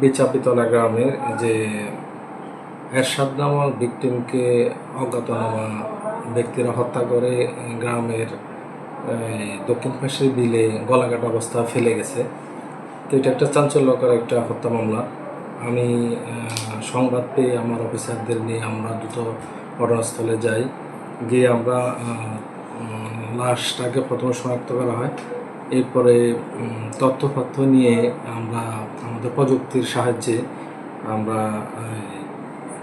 বিচাপিতলা গ্রামের যে এরশাদ নামক ভিকটিমকে অজ্ঞাতনামা ব্যক্তিরা হত্যা করে গ্রামের দক্ষিণ পাশের বিলে গলাকাটা অবস্থা ফেলে গেছে। তো এটা একটা চাঞ্চল্যকর একটা হত্যা মামলা। আমি সংবাদ পেয়ে আমার অফিসারদের নিয়ে আমরা দ্রুত ঘটনাস্থলে যাই। গিয়ে আমরা লাশটাকে প্রথমে শনাক্ত করা হয়। এরপরে তথ্যপত্র নিয়ে আমরা আমাদের প্রযুক্তির সাহায্যে আমরা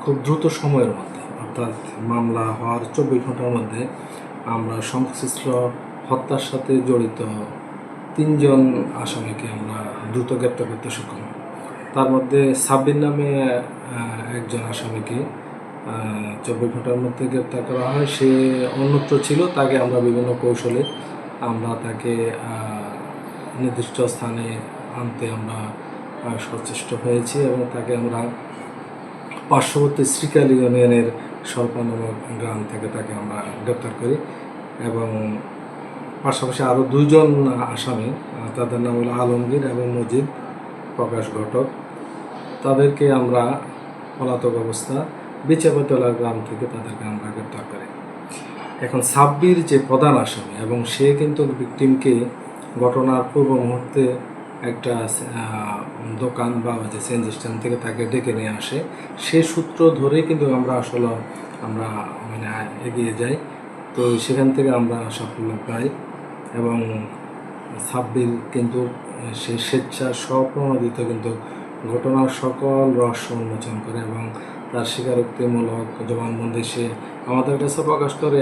খুব দ্রুত সময়ের মধ্যে, অর্থাৎ মামলা হওয়ার 24 ঘন্টার মধ্যে আমরা সংশ্লিষ্ট হত্যার সাথে জড়িত 3 জন আসামিকে আমরা দ্রুত গ্রেপ্তার করতে সক্ষম হই। তার মধ্যে সাব্বির নামে একজন আসামিকে 24 ঘন্টার মধ্যে গ্রেপ্তার করা হয়। সে অন্যত্র ছিল, তাকে আমরা বিভিন্ন কৌশলে আমরা তাকে নির্দিষ্ট স্থানে আনতে আমরা সচেষ্ট হয়েছি এবং তাকে আমরা পার্শ্ববর্তী শ্রীকাল ইউনিয়নের স্বল্প নামক গ্রাম থেকে তাকে আমরা গ্রেপ্তার করি এবং পাশাপাশি আরও 2 জন আসামি, তাদের নাম হলো আলমগীর এবং মজিদ প্রকাশ ঘটক। তাদেরকে আমরা পলাতক অবস্থা বিচাপিতলা গ্রাম থেকে তাদেরকে আমরা গ্রেপ্তার করি। এখন সাব্বির যে প্রধান আসামি এবং সে কিন্তু ভিকটিমকে ঘটনার পূর্ব মুহূর্তে একটা দোকান বা যে চেঞ্জ স্ট্যান্ড থেকে তাকে ডেকে নিয়ে আসে, সে সূত্র ধরেই কিন্তু আমরা আসলে মানে এগিয়ে যাই। তো সেখান থেকে আমরা সাফল্য পাই এবং সাব্বির কিন্তু সে স্বেচ্ছা স্বপ্রণোদিত কিন্তু ঘটনার সকল রহস্য উন্মোচন করে এবং তার স্বীকারোক্তিমূলক জবানবন্দি সে আমাদের কাছে প্রকাশ করে।